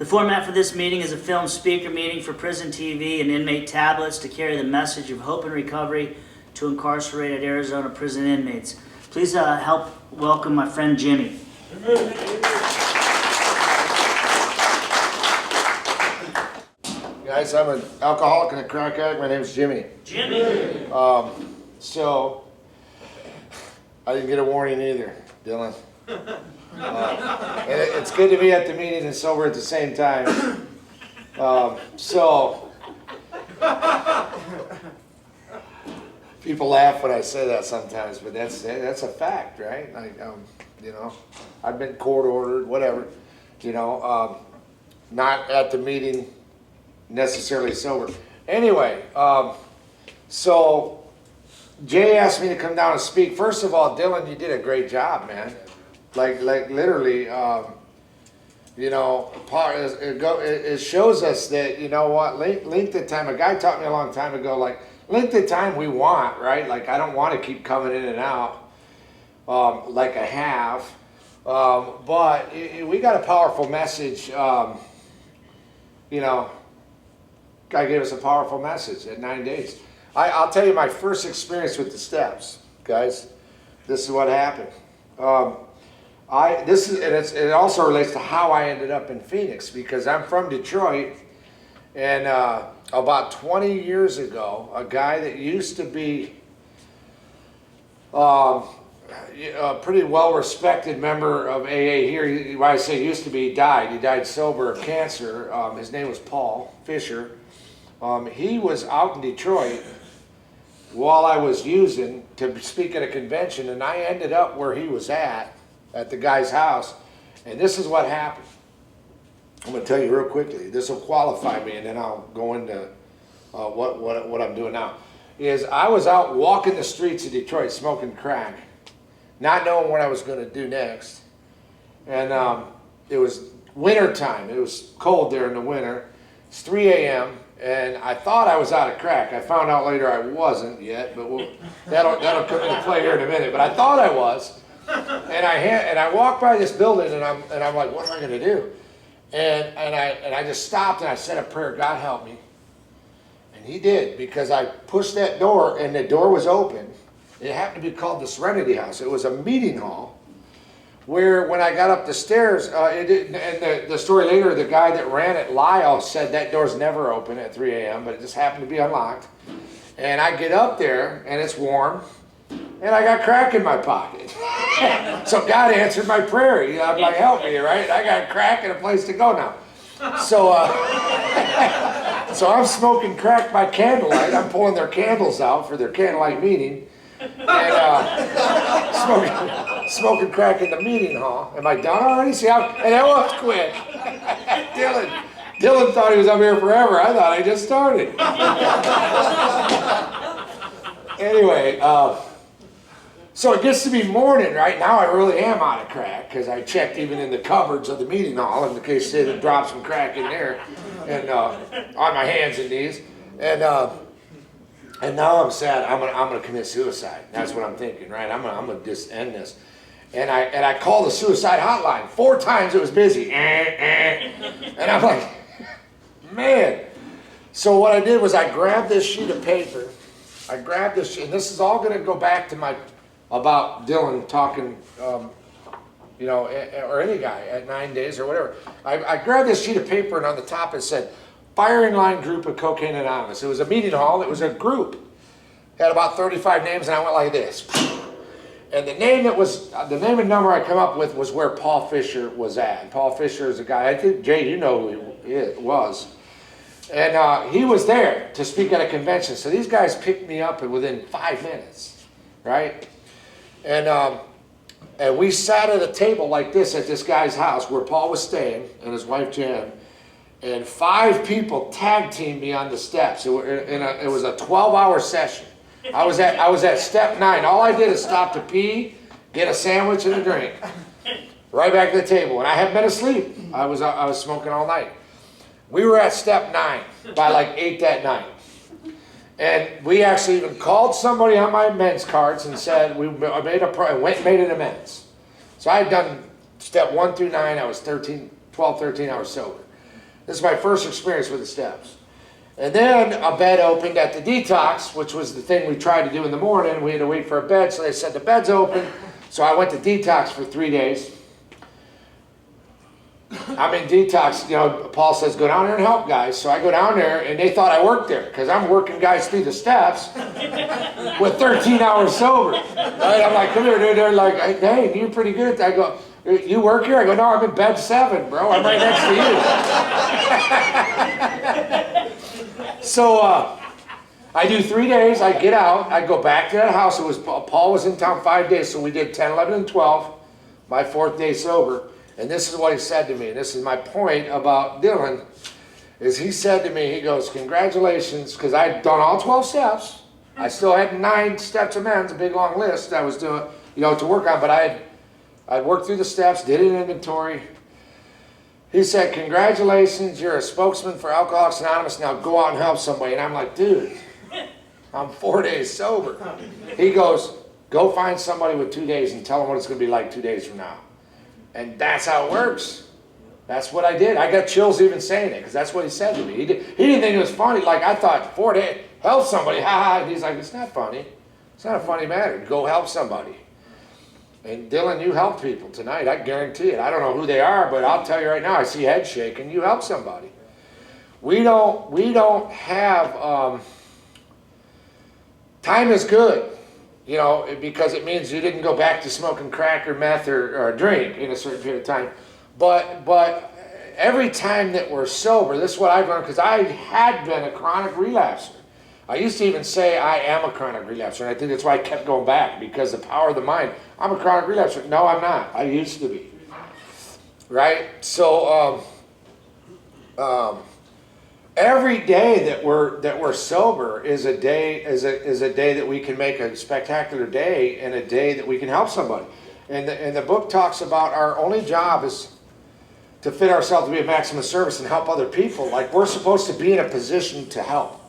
The format for this meeting is a film speaker meeting for prison TV and inmate tablets to carry the message of hope and recovery to incarcerated Arizona prison inmates. Please help welcome my friend Jimmy. Guys, I'm an alcoholic and a crack addict. My name's Jimmy. Jimmy! So, I didn't get a warning either, Dylan. And it's good to be at the meeting and sober at the same time. People laugh when I say that sometimes, but that's a fact, right? Like, you know, I've been court ordered, whatever. You know, not at the meeting necessarily sober. Anyway, so Jay asked me to come down and speak. First of all, Dylan, you did a great job, man. Like literally, you know, it shows us that, you know what, length of time. A guy taught me a long time ago, like, length of time we want, right? Like, I don't want to keep coming in and out like I have. But we got a powerful message. You know, God gave us a powerful message at 9 days. I'll tell you my first experience with the steps, guys. This is what happened. It also relates to how I ended up in Phoenix, because I'm from Detroit, and about 20 years ago, a guy that used to be a pretty well-respected member of AA here, when I say used to be, he died. He died sober of cancer. His name was Paul Fisher. He was out in Detroit while I was using to speak at a convention, and I ended up where he was at the guy's house. And this is what happened. I'm going to tell you real quickly. This will qualify me, and then I'll go into what I'm doing now. Is I was out walking the streets of Detroit smoking crack, not knowing what I was going to do next. And it was winter time. It was cold there in the winter. It's 3 a.m. and I thought I was out of crack. I found out later I wasn't yet, but that'll come into play here in a minute. But I thought I was. And I walked by this building, and I'm like, what am I going to do? And I just stopped and I said a prayer, God help me. And he did, because I pushed that door and the door was open. It happened to be called the Serenity House. It was a meeting hall where when I got up the stairs, the story later, the guy that ran it, Lyle, said that door's never open at 3 a.m., but it just happened to be unlocked. And I get up there and it's warm. And I got crack in my pocket. So God answered my prayer. You know, I'm like, help me, right? I got crack and a place to go now. So, so I'm smoking crack by candlelight. I'm pulling their candles out for their candlelight meeting. And smoking crack in the meeting hall. Am I done already? See, and that was quick. Dylan thought he was up here forever. I thought I just started. Anyway, so it gets to be morning, right? Now I really am out of crack, because I checked even in the cupboards of the meeting hall in case they had dropped some crack in there, and on my hands and knees, and now I'm sad. I'm gonna commit suicide. That's what I'm thinking, right? I'm gonna just end this, and I called the suicide hotline 4 times. It was busy, and I'm like, man. So what I did was I grabbed this sheet of paper. I grabbed this, and this is all going to go back to about Dylan talking, you know, or any guy at 9 days or whatever. I grabbed this sheet of paper, and on the top it said, Firing Line Group of Cocaine Anonymous. It was a meeting hall. It was a group. It had about 35 names, and I went like this. And the name and number I come up with was where Paul Fisher was at. Paul Fisher is a guy, I think, Jay, you know who he was. And he was there to speak at a convention. So these guys picked me up within 5 minutes, right? And we sat at a table like this at this guy's house where Paul was staying and his wife Jan. And 5 people tag teamed me on the steps. It was a 12-hour session. I was at step 9. All I did is stop to pee, get a sandwich and a drink. Right back to the table. And I hadn't been asleep. I was smoking all night. We were at step 9 by like 8 that night. And we actually even called somebody on my amends cards and said we made an amends. So I had done step 1 through 9. I was 12, 13 hours sober. This is my first experience with the steps. And then a bed opened at the detox, which was the thing we tried to do in the morning. We had to wait for a bed, so they said the bed's open. So I went to detox for 3 days. I'm in detox, you know, Paul says, go down there and help guys. So I go down there, and they thought I worked there, because I'm working guys through the steps with 13 hours sober. Right? I'm like, come here, dude. They're like, hey, you're pretty good. I go, you work here? I go, no, I'm in bed 7, bro. I'm right next to you. So I do 3 days. I get out. I go back to that house. It was Paul was in town 5 days, so we did 10, 11, and 12. My 4th day sober. And this is what he said to me. And this is my point about Dylan. Is he said to me, he goes, congratulations, because I'd done all 12 steps. I still had 9 steps amends, a big long list I was doing, you know, to work on. But I'd worked through the steps, did an inventory. He said, congratulations, you're a spokesman for Alcoholics Anonymous, now go out and help somebody. And I'm like, dude, I'm 4 days sober. He goes, go find somebody with 2 days and tell them what it's going to be like 2 days from now. And that's how it works. That's what I did. I got chills even saying it, because that's what he said to me. He didn't think it was funny. Like, I thought, 4 days, help somebody, ha ha. And he's like, it's not funny. It's not a funny matter. Go help somebody. And Dylan, you help people tonight. I guarantee it. I don't know who they are, but I'll tell you right now, I see head shaking. You help somebody. We don't have, time is good. You know, because it means you didn't go back to smoking crack or meth or a drink in a certain period of time. But every time that we're sober, this is what I've learned, because I had been a chronic relapser. I used to even say I am a chronic relapser, and I think that's why I kept going back, because the power of the mind. I'm a chronic relapser. No, I'm not. I used to be. Right? So every day that we're sober is a day that we can make a spectacular day, and a day that we can help somebody. And the book talks about our only job is to fit ourselves to be of maximum service and help other people. Like, we're supposed to be in a position to help,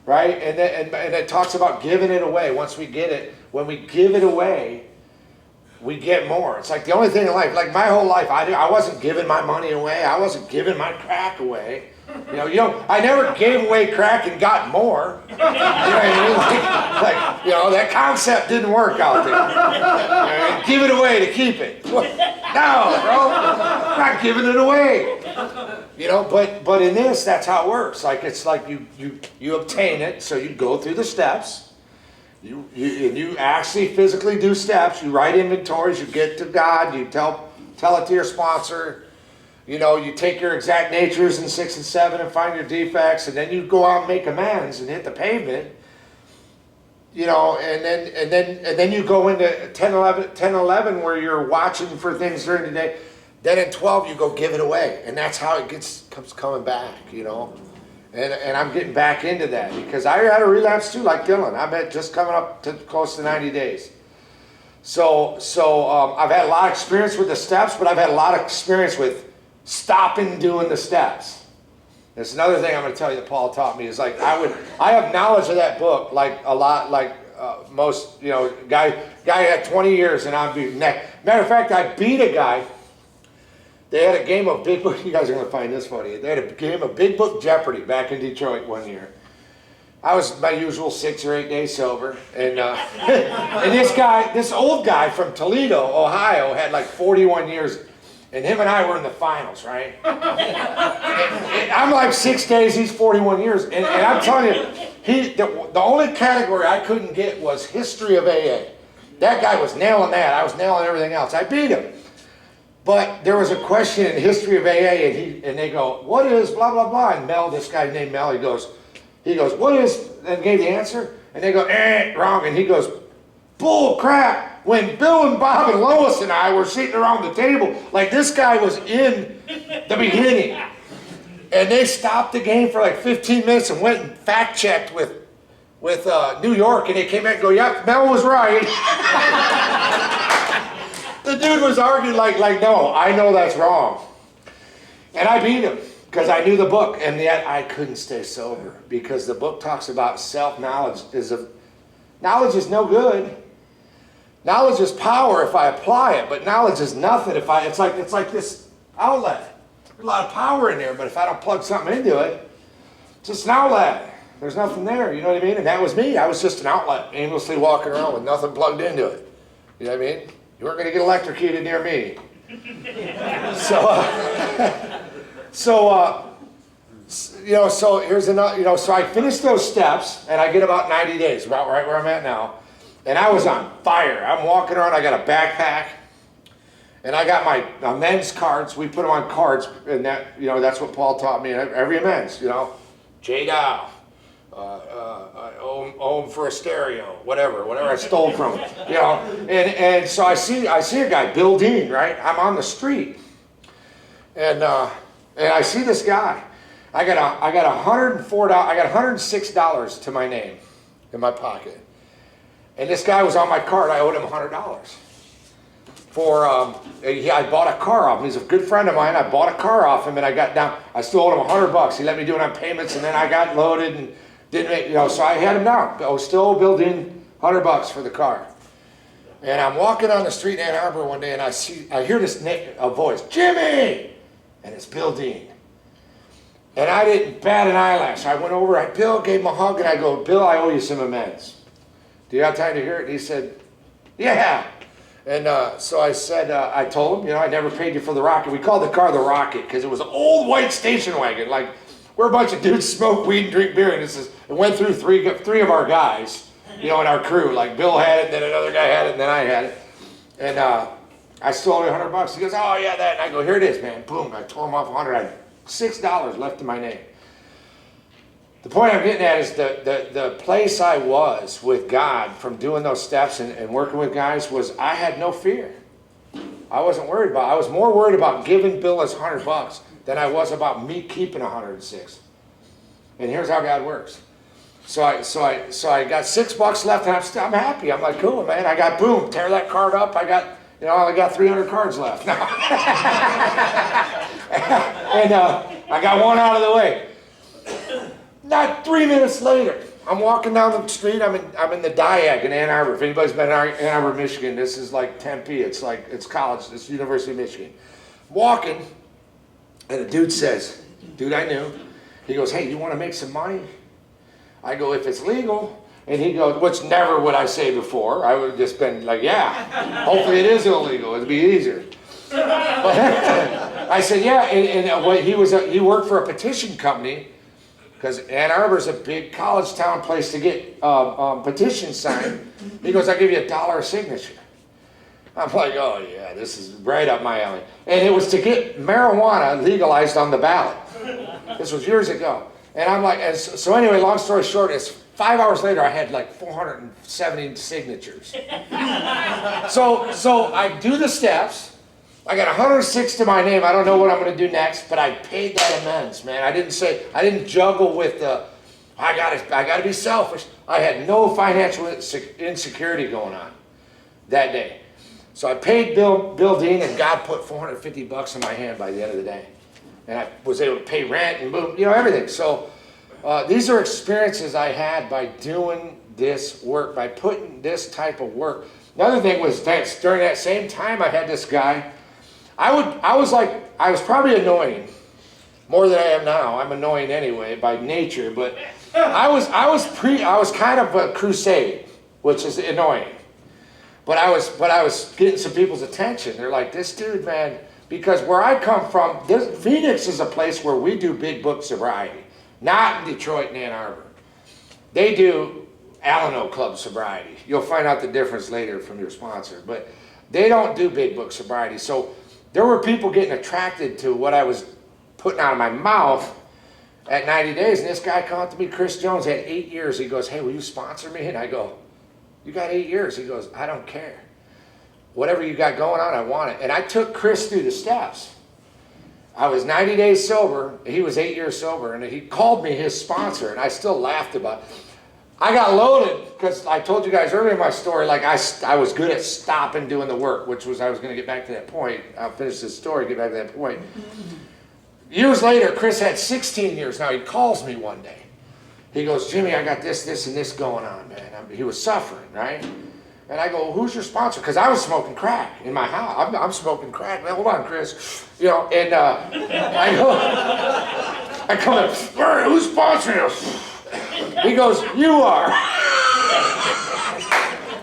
right? And it talks about giving it away. Once we get it, when we give it away, we get more. It's like the only thing in life. Like, my whole life, I wasn't giving my money away. I wasn't giving my crack away. You know, I never gave away crack and got more. You know what I mean? Like, you know, that concept didn't work out there. You know, give it away to keep it. No, bro, I'm not giving it away. You know, but in this, that's how it works. Like, it's like you obtain it, so you go through the steps. You actually physically do steps. You write inventories. You get to God. You tell it to your sponsor. You know, you take your exact natures in 6 and 7 and find your defects, and then you go out and make amends and hit the pavement. You know, and then you go into 10, 11 where you're watching for things during the day. Then in 12 you go give it away, and that's how it comes coming back. You know, and I'm getting back into that, because I had a relapse too, like Dylan. I'm just coming up to close to 90 days. So I've had a lot of experience with the steps, but I've had a lot of experience with stopping doing the steps. That's another thing I'm going to tell you that Paul taught me, is like, I have knowledge of that book, like a lot, like most, you know, guy had 20 years and I'd be neck. Matter of fact, I beat a guy. They had a game of Big Book. You guys are going to find this funny. They had a game of Big Book Jeopardy back in Detroit one year. I was my usual 6 or 8 days sober, and and this old guy from Toledo, Ohio, had like 41 years. And him and I were in the finals, right? And I'm like 6 days, he's 41 years. And I'm telling you, the only category I couldn't get was history of AA. That guy was nailing that. I was nailing everything else. I beat him. But there was a question in history of AA, and they go, what is blah, blah, blah? And Mel, this guy named Mel, he goes, what is, and gave the answer. And they go, wrong. And he goes, bull crap. When Bill and Bob and Lois and I were sitting around the table, like, this guy was in the beginning. And they stopped the game for like 15 minutes and went and fact checked with New York, and they came back and go, yep, Mel was right. The dude was arguing like, no, I know that's wrong. And I beat him because I knew the book, and yet I couldn't stay sober, because the book talks about self-knowledge. Knowledge is no good. Knowledge is power if I apply it, but knowledge is nothing if it's like this outlet. There's a lot of power in there, but if I don't plug something into it, it's just an outlet. There's nothing there, you know what I mean? And that was me. I was just an outlet, aimlessly walking around with nothing plugged into it. You know what I mean? You weren't going to get electrocuted near me. So here's another, so I finished those steps, and I get about 90 days, about right where I'm at now. And I was on fire. I'm walking around, I got a backpack, and I got my amends cards. We put them on cards, and that's what Paul taught me. Every amends, J. Dow, Ohm for a stereo, whatever I stole from him, And so I see a guy, Bill Dean, right? I'm on the street, and I see this guy. I got $104. I got $106 to my name in my pocket. And this guy was on my card. I owed him $100 for. I bought a car off him. He's a good friend of mine. I bought a car off him, and I got down. I still owed him $100. He let me do it on payments, and then I got loaded and didn't make. So I had him down. I was still building $100 for the car. And I'm walking on the street in Ann Arbor one day, and I hear this a voice, Jimmy, and it's Bill Dean. And I didn't bat an eyelash. I went over. Bill gave him a hug, and I go, Bill, I owe you some amends. Do you have time to hear it? And he said, yeah. And so I said, I told him, I never paid you for the Rocket. We called the car the Rocket because it was an old white station wagon. Like, we're a bunch of dudes smoke weed and drink beer. And it went through three of our guys, in our crew. Like, Bill had it, then another guy had it, and then I had it. And I still owe you $100. He goes, oh, yeah, that. And I go, here it is, man. Boom. I tore him off $100. I had $6 left in my name. The point I'm getting at is the place I was with God from doing those steps and working with guys was I had no fear. I wasn't worried about it. I was more worried about giving Bill his $100 than I was about me keeping 106. And here's how God works. So I got $6 left, and I'm happy. I'm like, cool, man. I got tear that card up. I got I only got 300 cards left. And I got one out of the way. Not 3 minutes later, I'm walking down the street. I'm in the Diag in Ann Arbor. If anybody's been in Ann Arbor, Michigan, this is like Tempe. It's college. It's University of Michigan. I'm walking, and a dude says, dude I knew, he goes, hey, you want to make some money? I go, if it's legal. And he goes, which never would I say before. I would have just been like, yeah, hopefully it is illegal. It'd be easier. But I said, yeah. And he worked for a petition company. Because Ann Arbor's a big college town place to get petitions signed. He goes, I'll give you $1 a signature. I'm like, oh yeah, this is right up my alley. And it was to get marijuana legalized on the ballot. This was years ago. And I'm like, so anyway, long story short, it's 5 hours later, I had like 470 signatures. So I do the steps. I got 106 to my name. I don't know what I'm going to do next, but I paid that amends, man. I didn't juggle with I got to be selfish. I had no financial insecurity going on that day. So I paid Bill Dean, and God put $450 in my hand by the end of the day. And I was able to pay rent and move, everything. So these are experiences I had by doing this work, by putting this type of work. Another thing was that during that same time, I had this guy. I was probably annoying more than I am now. I'm annoying anyway by nature, but I was kind of a crusade, which is annoying. But I was getting some people's attention. They're like, this dude, man, because where I come from, Phoenix is a place where we do big book sobriety, not in Detroit and Ann Arbor. They do Alano Club sobriety. You'll find out the difference later from your sponsor, but they don't do big book sobriety. So there were people getting attracted to what I was putting out of my mouth at 90 days, and this guy came up to me, Chris Jones, had 8 years. He goes, hey, will you sponsor me? And I go, you got 8 years? He goes, I don't care. Whatever you got going on, I want it. And I took Chris through the steps. I was 90 days sober. He was 8 years sober, and he called me his sponsor, and I still laughed about it. I got loaded because I told you guys earlier in my story, like I was good at stopping doing the work, which was I was going to get back to that point. I'll finish this story, get back to that point. Years later, Chris had 16 years now. He calls me one day. He goes, Jimmy, I got this, and this going on, man. He was suffering, right? And I go, who's your sponsor? Because I was smoking crack in my house. I'm smoking crack. Now, hold on, Chris. You know, and I come in, who's sponsoring us? He goes, you are.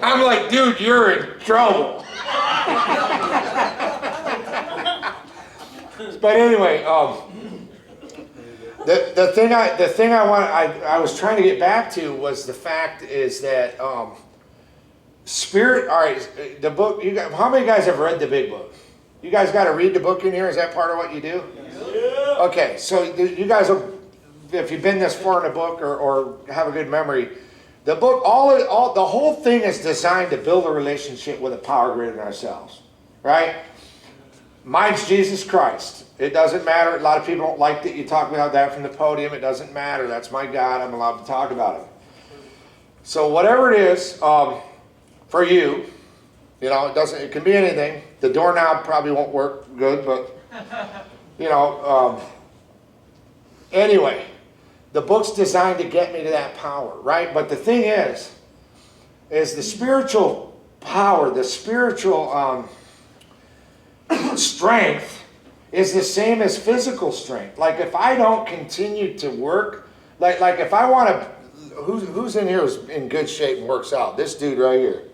I'm like, dude, you're in trouble. But anyway, the thing I was trying to get back to was the fact is that Spirit. All right, the book. How many guys have read the big book? You guys got to read the book in here. Is that part of what you do? Yeah. Okay, so you guys will, if you've been this far in the book or have a good memory, the book, the whole thing is designed to build a relationship with a power greater than ourselves, right? Mine's Jesus Christ. It doesn't matter. A lot of people don't like that you talk about that from the podium. It doesn't matter. That's my God. I'm allowed to talk about it. So whatever it is, for you, you know, it can be anything. The doorknob probably won't work good, but, you know, anyway, the book's designed to get me to that power, right? But the thing is the spiritual power, the spiritual strength is the same as physical strength. Like if I don't continue to work, like if I want to, who's in here who's in good shape and works out? This dude right here.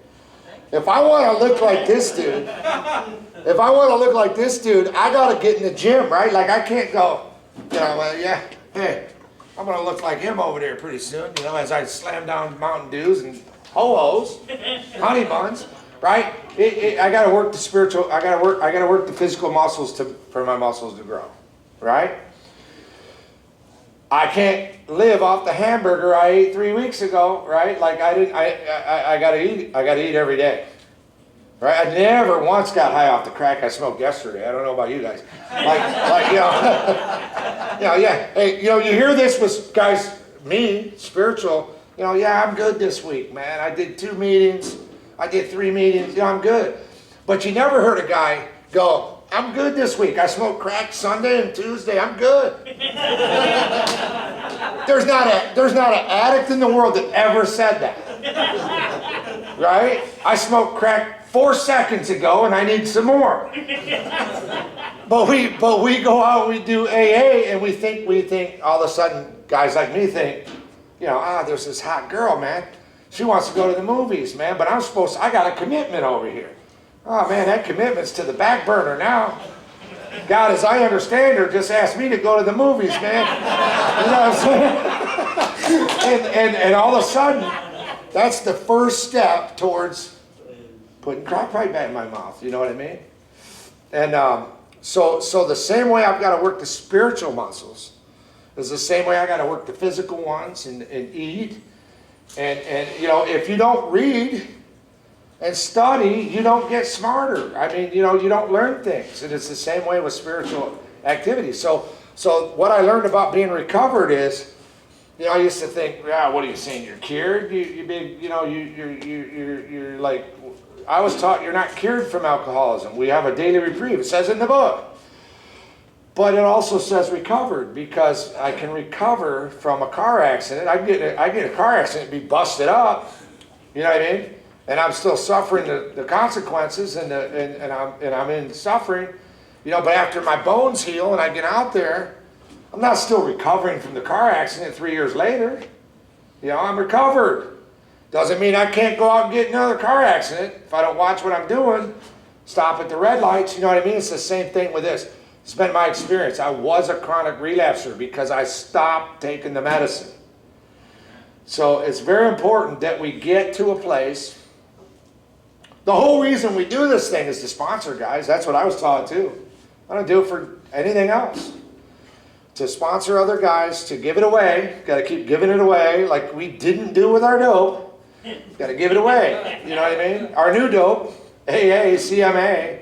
If I want to look like this dude, I got to get in the gym, right? Like I can't go, you know, yeah, hey, I'm going to look like him over there pretty soon, you know, as I slam down Mountain Dews and ho-hos, honey buns, right? I got to work the spiritual, I got to work the physical muscles for my muscles to grow, right? I can't live off the hamburger I ate 3 weeks ago, right? Like I gotta eat every day. Right? I never once got high off the crack I smoked yesterday. I don't know about you guys. Like you know, yeah. Hey, you know, you hear this with guys, me, spiritual, you know, yeah, I'm good this week, man. I did 2 meetings, I did 3 meetings, you know, I'm good. But you never heard a guy go, I'm good this week. I smoked crack Sunday and Tuesday. I'm good. There's not an addict in the world that ever said that. Right? I smoked crack 4 seconds ago and I need some more. But we go out and we do AA and we think all of a sudden guys like me think, you know, there's this hot girl, man. She wants to go to the movies, man, but I got a commitment over here. Oh man, that commitment's to the back burner now. God, as I understand her, just asked me to go to the movies, man. You know what I'm saying? and all of a sudden, that's the first step towards putting crack pipe back in my mouth. You know what I mean? And so the same way I've got to work the spiritual muscles is the same way I got to work the physical ones and eat. And you know, if you don't read and study, you don't get smarter. I mean, you know, you don't learn things. And it's the same way with spiritual activity. So what I learned about being recovered is, you know, I used to think, yeah, what are you saying? You're cured? You're like, I was taught you're not cured from alcoholism. We have a daily reprieve. It says in the book. But it also says recovered, because I can recover from a car accident. I get a car accident and be busted up. You know what I mean? And I'm still suffering the consequences, and I'm in suffering, you know. But after my bones heal and I get out there, I'm not still recovering from the car accident 3 years later. You know, I'm recovered. Doesn't mean I can't go out and get another car accident if I don't watch what I'm doing. Stop at the red lights. You know what I mean? It's the same thing with this. It's been my experience. I was a chronic relapser because I stopped taking the medicine. So it's very important that we get to a place. The whole reason we do this thing is to sponsor guys. That's what I was taught too. I don't do it for anything else. To sponsor other guys, to give it away. Got to keep giving it away like we didn't do with our dope. Got to give it away. You know what I mean? Our new dope, AA, CMA,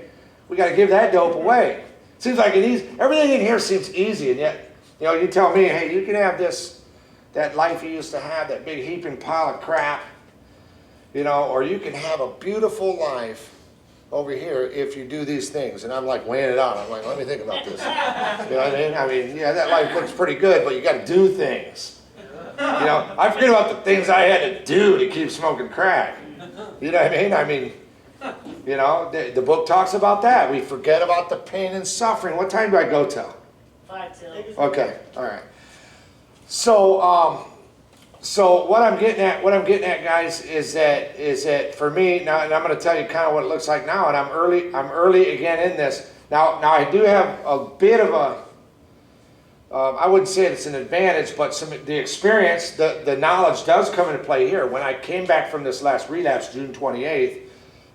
we got to give that dope away. Seems like everything in here seems easy, and yet, you know, you tell me, hey, you can have that life you used to have, that big heaping pile of crap. You know, or you can have a beautiful life over here if you do these things. And I'm like weighing it out. I'm like, let me think about this. You know what I mean? I mean, yeah, that life looks pretty good, but you got to do things. You know, I forget about the things I had to do to keep smoking crack. You know what I mean? You know, the book talks about that. We forget about the pain and suffering. What time do I go till? 5 till. Okay, all right. So, so what I'm getting at, guys, is that for me now, and I'm going to tell you kind of what it looks like now, and I'm early again in this. Now I do have a bit of a, I wouldn't say it's an advantage, but the experience, the knowledge does come into play here. When I came back from this last relapse, June 28th,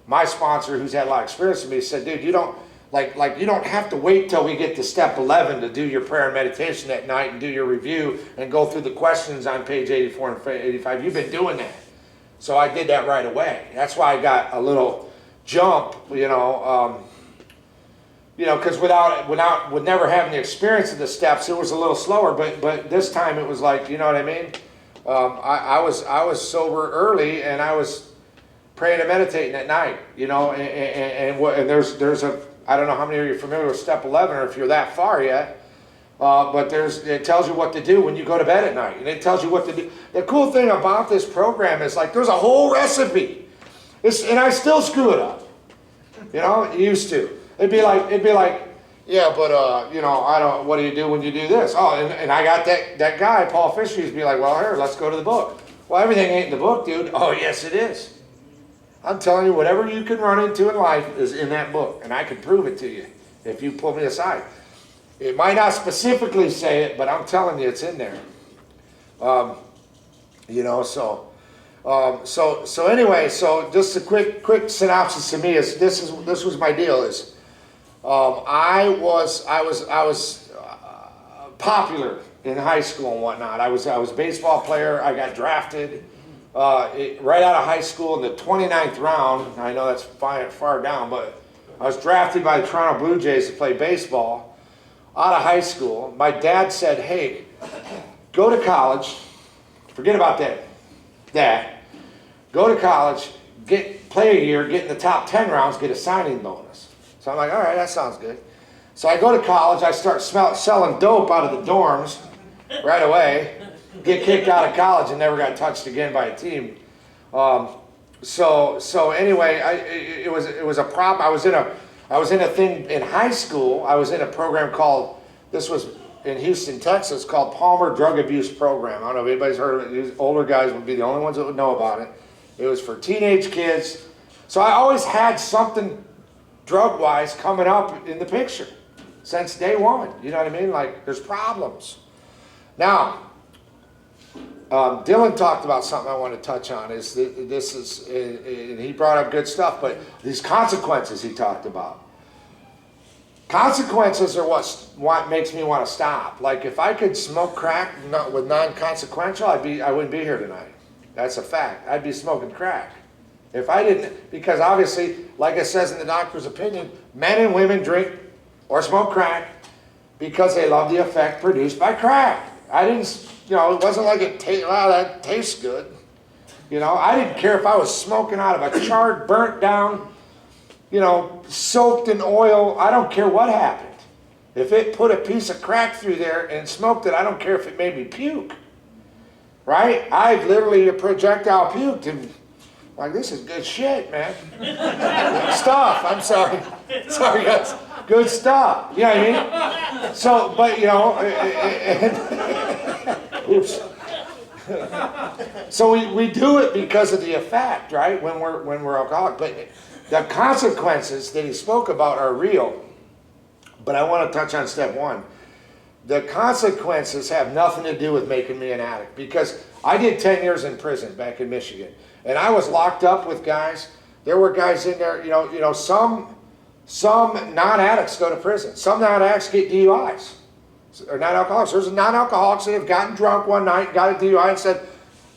my sponsor, who's had a lot of experience with me, said, dude, you don't, you don't have to wait till we get to step 11 to do your prayer and meditation at night and do your review and go through the questions on page 84 and 85. You've been doing that. So I did that right away. That's why I got a little jump, because with never having the experience of the steps, it was a little slower. But this time it was like, you know what I mean? I was sober early, and I was praying and meditating at night, and there's a, I don't know how many of you are familiar with step 11 or if you're that far yet, but it tells you what to do when you go to bed at night, and it tells you what to do. The cool thing about this program is there's a whole recipe, and I still screw it up, used to. It'd be like, yeah, but I don't, what do you do when you do this? Oh, and I got that guy, Paul Fisher, used to be like, well, here, let's go to the book. Well, everything ain't in the book, dude. Oh, yes, it is. I'm telling you, whatever you can run into in life is in that book, and I can prove it to you if you pull me aside. It might not specifically say it, but I'm telling you, it's in there. So anyway, so just a quick synopsis to me is this was my deal is, I was popular in high school and whatnot. I was a baseball player. I got drafted. Right out of high school in the 29th round. I know that's far down, but I was drafted by the Toronto Blue Jays to play baseball out of high school. My dad said, hey, go to college, forget about that, go to college, play a year, get in the top 10 rounds, get a signing bonus. So I'm like, all right, that sounds good. So I go to college, I start selling dope out of the dorms right away. Get kicked out of college and never got touched again by a team. So anyway, it was a problem. I was in a thing in high school. I was in a program called, this was in Houston, Texas, called Palmer Drug Abuse Program. I don't know if anybody's heard of it. These older guys would be the only ones that would know about it. It was for teenage kids. So I always had something drug-wise coming up in the picture since day one. You know what I mean? There's problems. Now, Dylan talked about something I want to touch on. And he brought up good stuff, but these consequences he talked about. Consequences are what makes me want to stop. If I could smoke crack with non-consequential, I wouldn't be here tonight. That's a fact. I'd be smoking crack. If I didn't, because obviously, like it says in the doctor's opinion, men and women drink or smoke crack because they love the effect produced by crack. I didn't. It wasn't like that tastes good. I didn't care if I was smoking out of a charred, burnt down, soaked in oil. I don't care what happened. If it put a piece of crack through there and smoked it, I don't care if it made me puke. Right? I've literally projectile puked and this is good shit, man. Good stuff. I'm sorry. Sorry, guys. Good stuff. You know what I mean? So, but oops. So we do it because of the effect, right? When we're alcoholic. But the consequences that he spoke about are real. But I want to touch on step one. The consequences have nothing to do with making me an addict, because I did 10 years in prison back in Michigan, and I was locked up with guys. There were guys in there, some non-addicts go to prison. Some non-addicts get DUIs. Or non-alcoholics. There's non-alcoholics that have gotten drunk one night, got a DUI, and said,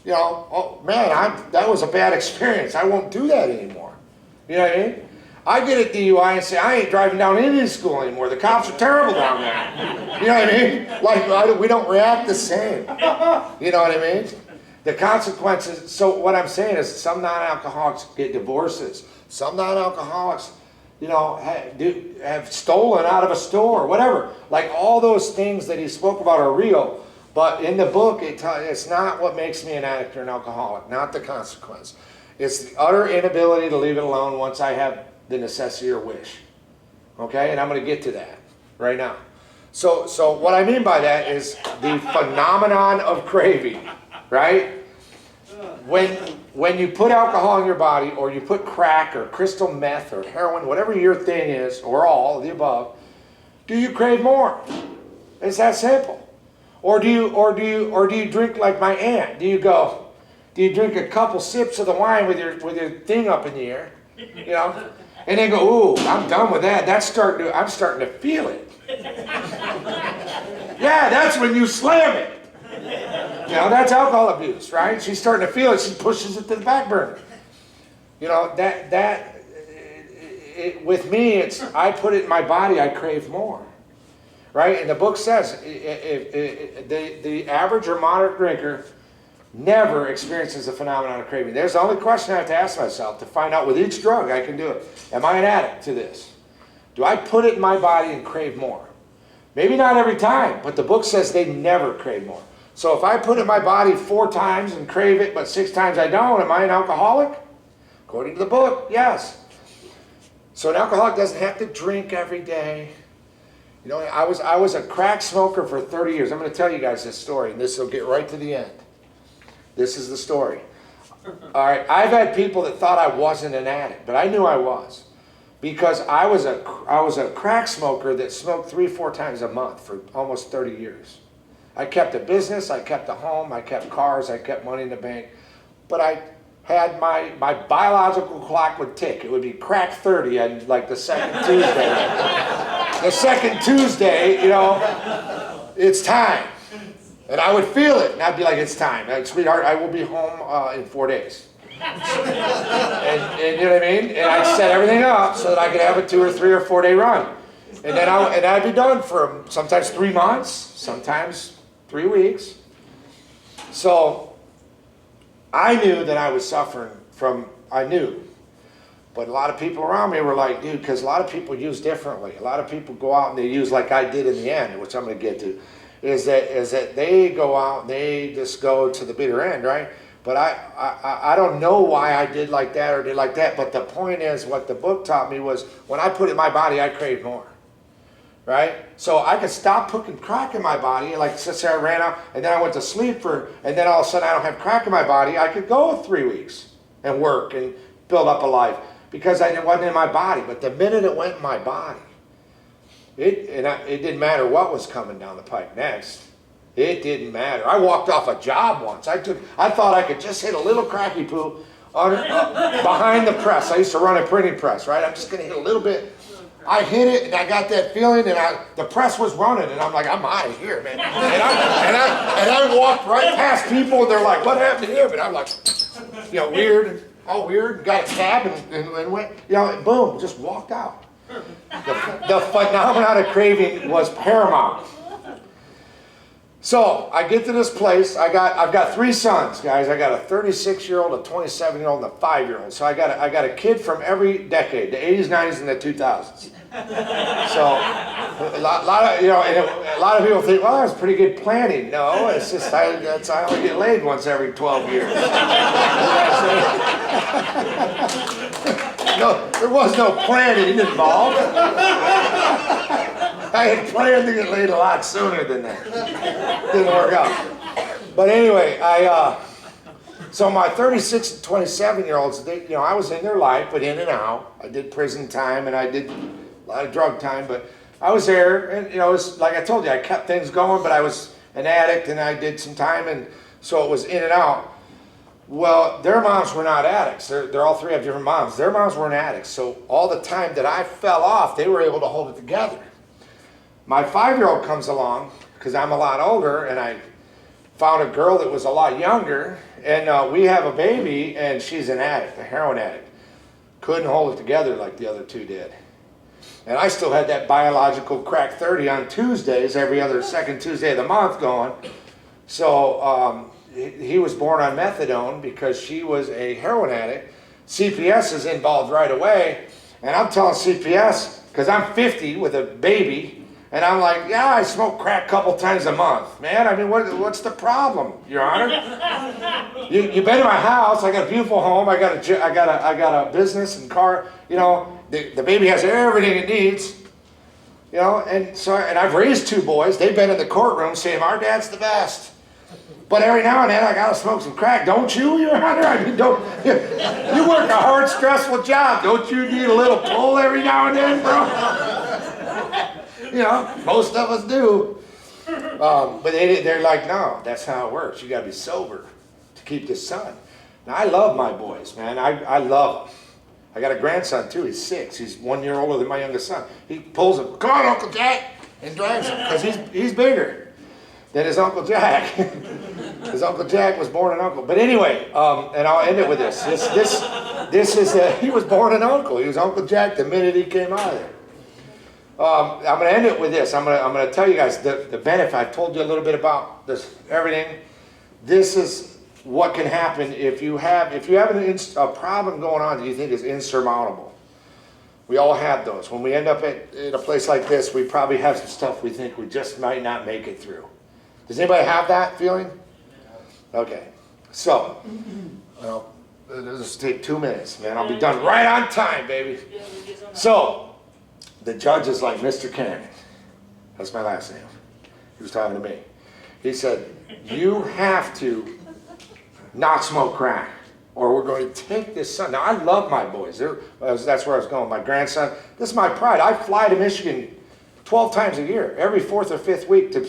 oh man, that was a bad experience. I won't do that anymore. You know what I mean? I get a DUI and say, I ain't driving down Indian school anymore. The cops are terrible down there. You know what I mean? We don't react the same. You know what I mean? The consequences, so what I'm saying is some non-alcoholics get divorces. Some non-alcoholics, have stolen out of a store, whatever. All those things that he spoke about are real. But in the book, it's not what makes me an addict or an alcoholic, not the consequence. It's the utter inability to leave it alone once I have the necessity or wish. Okay, and I'm going to get to that right now. So what I mean by that is the phenomenon of craving, right? When you put alcohol in your body, or you put crack or crystal meth or heroin, whatever your thing is, or all of the above, do you crave more? It's that simple. Or do you drink like my aunt? Do you drink a couple sips of the wine with your thing up in the air, you know, and then go, ooh, I'm done with that. I'm starting to feel it. Yeah, that's when you slam it. You know, that's alcohol abuse, right? She's starting to feel it. She pushes it to the back burner. You know, with me, I put it in my body, I crave more. Right? And the book says the average or moderate drinker never experiences the phenomenon of craving. There's the only question I have to ask myself to find out with each drug I can do it. Am I an addict to this? Do I put it in my body and crave more? Maybe not every time, but the book says they never crave more. So if I put it in my body 4 times and crave it, but 6 times I don't, am I an alcoholic? According to the book, yes. So an alcoholic doesn't have to drink every day. You know, I was a crack smoker for 30 years. I'm going to tell you guys this story, and this will get right to the end. This is the story. All right, I've had people that thought I wasn't an addict, but I knew I was, because I was a crack smoker that smoked 3-4 times a month for almost 30 years. I kept a business, I kept a home, I kept cars, I kept money in the bank, but I had my biological clock would tick. It would be crack 30 on like the second Tuesday. The second Tuesday, you know, it's time. And I would feel it, and I'd be like, it's time. Sweetheart, I will be home in 4 days. And you know what I mean? And I'd set everything up so that I could have a 2 or 3 or 4 day run. And then I'd be done for sometimes 3 months, sometimes 3 weeks. So I knew that I was suffering from, but a lot of people around me were like, dude, because a lot of people use differently. A lot of people go out and they use like I did in the end, which I'm going to get to, is that they go out and they just go to the bitter end, right? But I don't know why I did like that or did like that, but the point is, what the book taught me was, when I put it in my body, I craved more. Right? So I could stop putting crack in my body, like say I ran out and then I went to sleep and then all of a sudden I don't have crack in my body. I could go 3 weeks and work and build up a life because it wasn't in my body. But the minute it went in my body, it didn't matter what was coming down the pike next. It didn't matter. I walked off a job once. I thought I could just hit a little cracky poo behind the press. I used to run a printing press, right? I'm just going to hit a little bit. I hit it, and I got that feeling, and the press was running, and I'm like, I'm out of here, man. And I walked right past people, and they're like, what happened to him? And I'm like, you know, weird, all weird. Got a cab and went, you know, boom, just walked out. The phenomenon of craving was paramount. So I get to this place. I've got 3 sons, guys. I got a 36-year-old, a 27-year-old, and a 5-year-old. So I got a kid from every decade, the 80s, 90s, and the 2000s. So a lot of, you know, and a lot of people think, well, that's pretty good planning. No, it's just I only get laid once every 12 years. No, there was no planning involved. I had planned to get laid a lot sooner than that. Didn't work out. But anyway, so my 36 and 27-year-olds, you know, I was in their life, but in and out. I did prison time and I did a lot of drug time, but I was there, and you know, it was like I told you, I kept things going, but I was an addict and I did some time, and so it was in and out. Well, their moms were not addicts. They're all 3 have different moms. Their moms weren't addicts, so all the time that I fell off, they were able to hold it together. My 5-year-old comes along, because I'm a lot older, and I found a girl that was a lot younger, and we have a baby, and she's an addict, a heroin addict. Couldn't hold it together like the other 2 did. And I still had that biological crack 30 on Tuesdays, every other second Tuesday of the month going. So he was born on methadone because she was a heroin addict. CPS is involved right away, and I'm telling CPS, because I'm 50 with a baby, And I'm like, yeah, I smoke crack a couple times a month. Man, I mean, what's the problem, Your Honor? You've been to my house. I got a beautiful home. I got a business and car. You know, the baby has everything it needs. You know, and I've raised 2 boys. They've been in the courtroom saying, our dad's the best. But every now and then I gotta smoke some crack, don't you, Your Honor? I mean, you work a hard, stressful job. Don't you need a little pull every now and then, bro? You know, most of us do. But they're like, no, that's how it works. You gotta be sober to keep this son. Now, I love my boys, man. I love them. I got a grandson, too. He's 6. He's 1 year older than my youngest son. He pulls him, come on, Uncle Jack, and drives him, because he's bigger than his Uncle Jack. His Uncle Jack was born an uncle. But anyway, and I'll end it with this. This is, he was born an uncle. He was Uncle Jack the minute he came out of there. I'm going to end it with this. I'm going to tell you guys the benefit. I've told you a little bit about this, everything. This is what can happen if you have a problem going on that you think is insurmountable. We all have those. When we end up in a place like this, we probably have some stuff we think we just might not make it through. Does anybody have that feeling? Okay. So, it'll just take 2 minutes, man. I'll be done right on time, baby. So, the judge is like, Mr. Cannon. That's my last name. He was talking to me. He said, you have to not smoke crack, or we're going to take this son. Now, I love my boys. That's where I was going. My grandson, this is my pride. I fly to Michigan 12 times a year, every 4th or 5th week to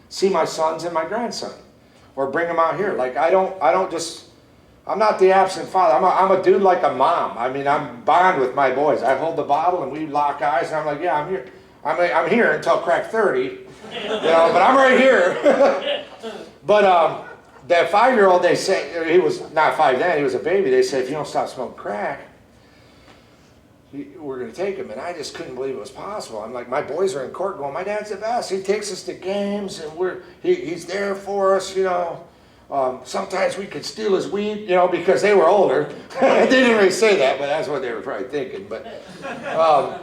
see my sons and my grandson, or bring them out here. Like, I'm not the absent father. I'm a dude like a mom. I mean, I'm bond with my boys. I hold the bottle and we lock eyes, and I'm like, yeah, I'm here. I'm here until crack 30, you know, but I'm right here. But that 5-year-old, they say, he was not 5 then, he was a baby. They said, if you don't stop smoking crack, we're going to take him. And I just couldn't believe it was possible. I'm like, my boys are in court going, my dad's the best. He takes us to games, and he's there for us, you know. Sometimes we could steal his weed, you know, because they were older. They didn't really say that, but that's what they were probably thinking. But,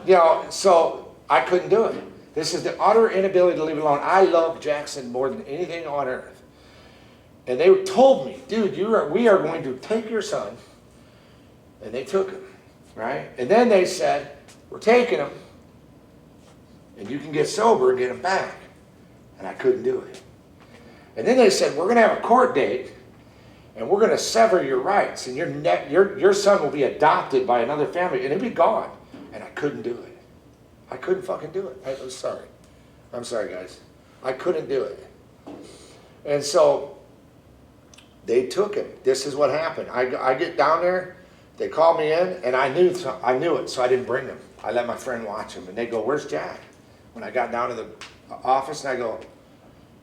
you know, so I couldn't do it. This is the utter inability to leave it alone. I love Jackson more than anything on earth. And they told me, dude, we are going to take your son. And they took him, right? And then they said, we're taking him, and you can get sober and get him back. And I couldn't do it. And then they said, we're going to have a court date, and we're going to sever your rights, and your son will be adopted by another family, and he'll be gone. And I couldn't do it. I couldn't fucking do it. I'm sorry. I'm sorry, guys. I couldn't do it. And so they took him. This is what happened. I get down there, they call me in, and I knew it, so I didn't bring him. I let my friend watch him, and they go, where's Jack? When I got down to the office, and I go,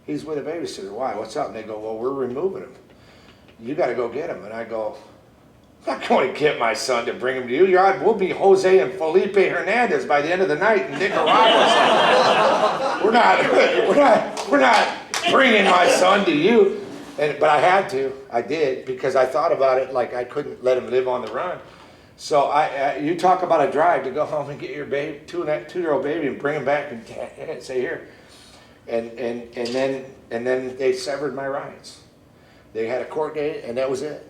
he's with a babysitter. Why? What's up? And they go, well, we're removing him. You got to go get him. And I go, I'm not going to get my son to bring him to you. We'll be Jose and Felipe Hernandez by the end of the night in Nicaragua. we're not bringing my son to you. But I had to. I did, because I thought about it like I couldn't let him live on the run. So you talk about a drive to go home and get your baby, two-year-old baby, and bring him back and say, here. And then they severed my rights. They had a court date, and that was it.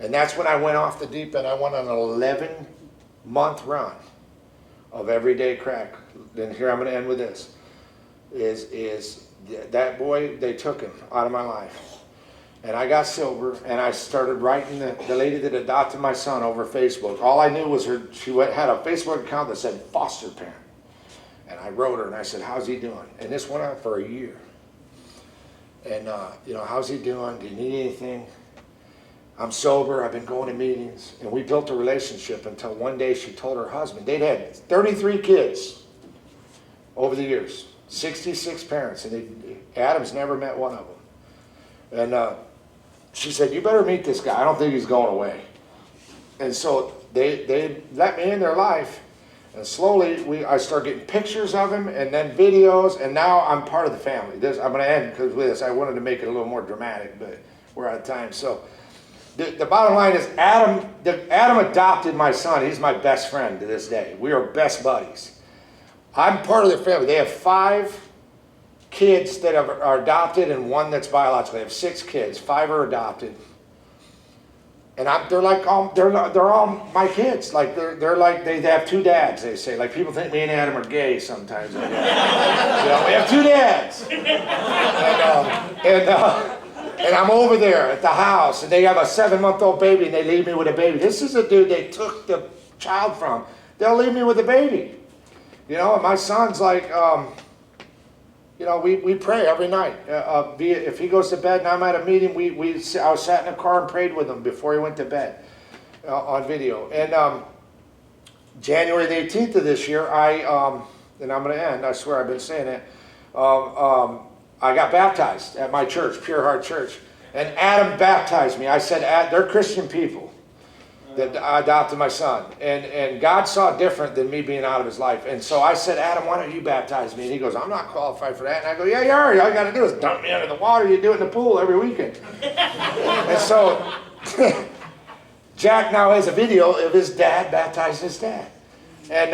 And that's when I went off the deep end. I went on an 11-month run of everyday crack. And here I'm going to end with this. Is that boy, they took him out of my life. And I got sober, and I started writing the lady that adopted my son over Facebook. All I knew was she had a Facebook account that said foster parent. And I wrote her, and I said, how's he doing? And this went on for a year. And, you know, how's he doing? Do you need anything? I'm sober. I've been going to meetings. And we built a relationship until one day she told her husband. They'd had 33 kids over the years, 66 parents. And Adam's never met one of them. And she said, you better meet this guy. I don't think he's going away. And so they let me in their life. And slowly, I start getting pictures of him, and then videos, and now I'm part of the family. I'm going to end with this. I wanted to make it a little more dramatic, but we're out of time. So the bottom line is Adam adopted my son. He's my best friend to this day. We are best buddies. I'm part of their family. They have 5 kids that are adopted and 1 that's biological. They have 6 kids. 5 are adopted. And they're like they're all my kids. Like they're like they have 2 dads. They say, like, people think me and Adam are gay sometimes. You know, we have 2 dads. And I'm over there at the house, and they have a 7-month-old baby, and they leave me with a baby. This is a dude they took the child from. They'll leave me with a baby. You know, and my son's like, you know, we pray every night. If he goes to bed and I'm at a meeting, I sat in a car and prayed with him before he went to bed on video. And January the 18th of this year, and I'm going to end, I swear I've been saying it, I got baptized at my church, Pure Heart Church. And Adam baptized me. I said, they're Christian people that adopted my son. And God saw different than me being out of his life. And so I said, Adam, why don't you baptize me? And he goes, I'm not qualified for that. And I go, yeah, you are. All you got to do is dump me under the water. You do it in the pool every weekend. And so Jack now has a video of his dad baptizing his dad. And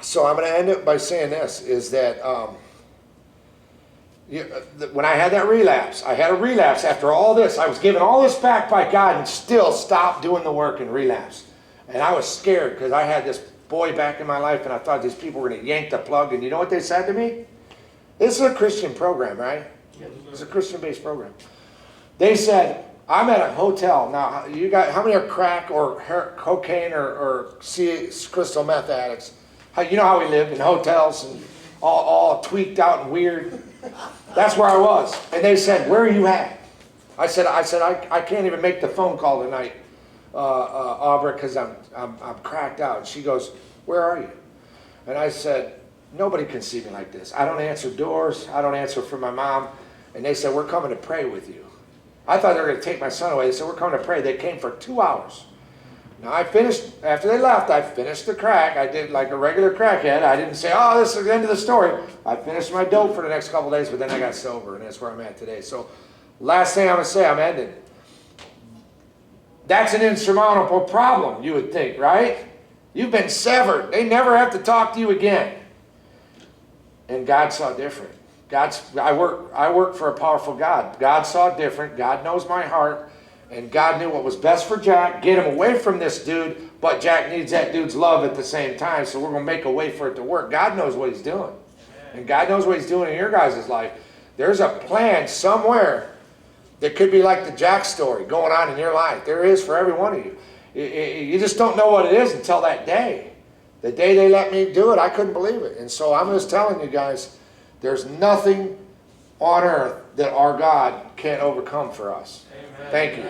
so I'm going to end it by saying this, is that when I had that relapse, I had a relapse after all this. I was given all this back by God and still stopped doing the work and relapsed. And I was scared because I had this boy back in my life and I thought these people were going to yank the plug. And you know what they said to me? This is a Christian program, right? It's a Christian-based program. They said, I'm at a hotel. Now, you got, how many are crack or cocaine or crystal meth addicts? You know how we live in hotels and all tweaked out and weird. That's where I was. And they said, where are you at? I said, I can't even make the phone call tonight, Aubrey, because I'm cracked out. And she goes, where are you? And I said, nobody can see me like this. I don't answer doors. I don't answer for my mom. And they said, we're coming to pray with you. I thought they were going to take my son away. They said, we're coming to pray. They came for 2 hours. Now I finished, after they left, I finished the crack. I did like a regular crackhead. I didn't say, oh, this is the end of the story. I finished my dope for the next couple of days, but then I got sober, and that's where I'm at today. So last thing I'm going to say, I'm ending. That's an insurmountable problem, you would think, right? You've been severed. They never have to talk to you again. And God saw different. I work for a powerful God. God saw different. God knows my heart. And God knew what was best for Jack, get him away from this dude, but Jack needs that dude's love at the same time, so we're going to make a way for it to work. God knows what he's doing. And God knows what he's doing in your guys' life. There's a plan somewhere that could be like the Jack story going on in your life. There is for every one of you. You just don't know what it is until that day. The day they let me do it, I couldn't believe it. And so I'm just telling you guys, there's nothing on earth that our God can't overcome for us. Thank you.